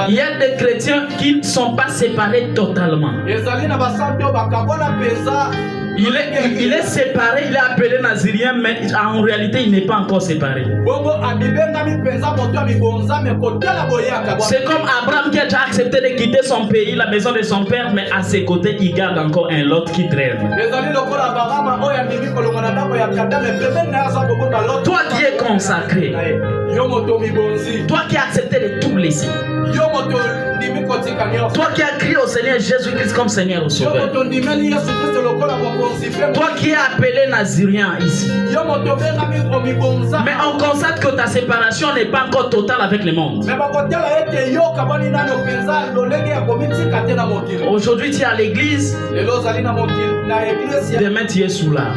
Il y a des chrétiens qui ne sont pas séparés totalement. Il est séparé, il est appelé nazirien, mais en réalité, il n'est pas encore séparé. C'est comme Abraham qui a déjà accepté de quitter son pays, la maison de son père, mais à ses côtés, il garde encore un lot qui traîne. Toi qui es consacré, toi qui as accepté de tout laisser, toi qui as crié au Seigneur Jésus-Christ comme Seigneur au Sauveur, toi qui es appelé nazirien ici, mais on constate que ta séparation n'est pas encore totale avec le monde. Aujourd'hui tu es à l'église, demain tu es sous l'art.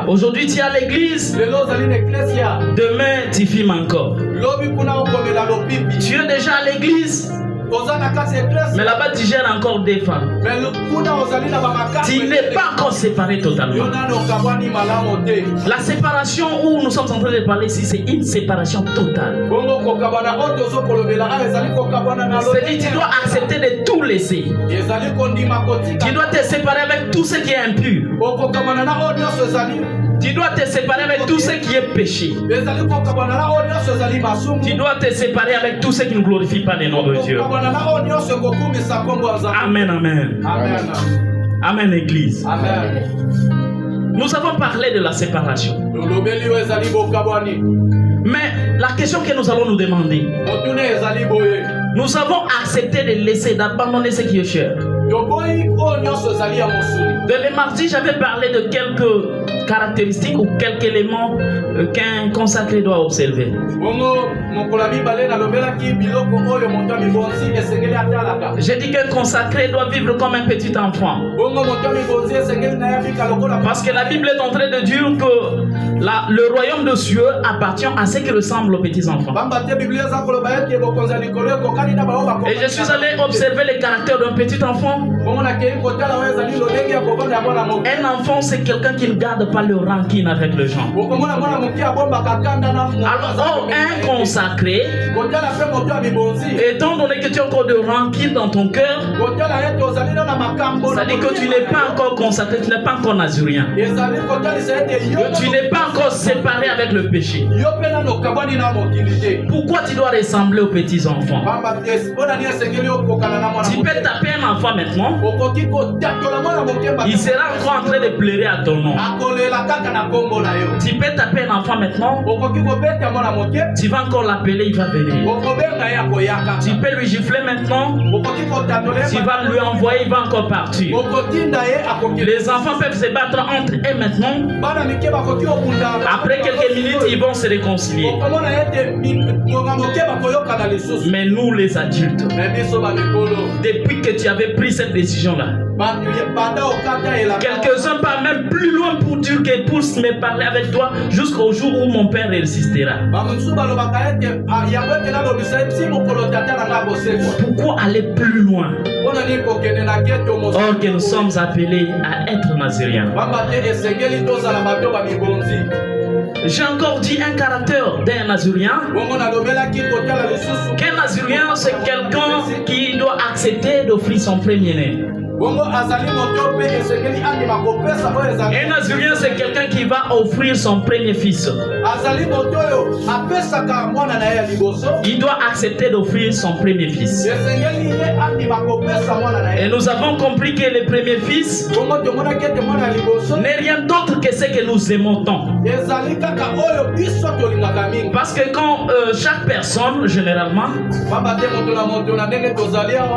Aujourd'hui tu es à l'église, demain tu filmes encore. Tu es déjà à l'église, mais là-bas tu gères encore des femmes. Tu n'es pas encore séparé totalement. La séparation où nous sommes en train de parler ici, c'est une séparation totale. C'est-à-dire tu dois accepter de tout laisser. Tu dois te séparer avec tout ce qui est impur. Tu dois te séparer avec tout ce qui est péché. Tu dois te séparer avec tout ce qui ne glorifie pas le nom de Dieu. Amen, amen. Amen, Église. Amen. Nous avons parlé de la séparation. Mais la question que nous allons nous demander, nous avons accepté de laisser, d'abandonner ce qui est cher. De le mardi, j'avais parlé de quelques caractéristiques ou quelques éléments qu'un consacré doit observer. J'ai dit qu'un consacré doit vivre comme un petit enfant. Parce que la Bible est en train de dire que le royaume de Dieu appartient à ceux qui ressemblent aux petits enfants. Et je suis allé observer le caractère d'un petit enfant. Un enfant, c'est quelqu'un qui ne garde pas le rancune avec les gens. Alors, un consacré, étant donné que tu as encore de rancune dans ton cœur, ça dit que tu n'es pas encore consacré, tu n'es pas encore nazirien. Que tu n'es pas encore séparé avec le péché. Pourquoi tu dois ressembler aux petits enfants? Tu peux taper un enfant maintenant, il sera encore en train de pleurer à ton nom. Tu peux taper un enfant maintenant, tu vas encore l'appeler, il va venir. Tu peux lui gifler maintenant, tu vas lui envoyer, il va encore partir. Les enfants peuvent se battre entre eux maintenant. Après quelques minutes, ils vont se réconcilier. Mais nous les adultes, depuis que tu avais pris cette décision-là, quelques-uns partent même plus loin pour dire que pour me parler avec toi jusqu'au jour où mon père résistera. Pourquoi aller plus loin? Or que nous sommes appelés à être naziriens. J'ai encore dit un caractère d'un nazirien. Qu'un nazirien, c'est quelqu'un qui doit accepter d'offrir son premier-né. Un nazirien, c'est quelqu'un qui va offrir son premier fils. Il doit accepter d'offrir son premier fils. Et nous avons compris que le premier fils n'est rien d'autre que ce que nous aimons tant. Parce que quand chaque personne, généralement,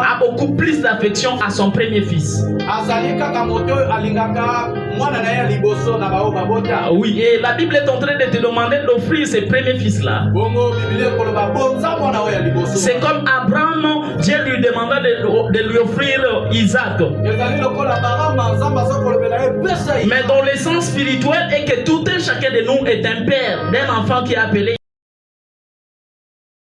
a beaucoup plus d'affection à son premier fils. Oui, et la Bible est en train de te demander d'offrir ces premiers fils-là. C'est comme Abraham, Dieu lui demanda de lui offrir Isaac. Mais dans le sens spirituel, est que tout un chacun de nous est un père d'un enfant qui est appelé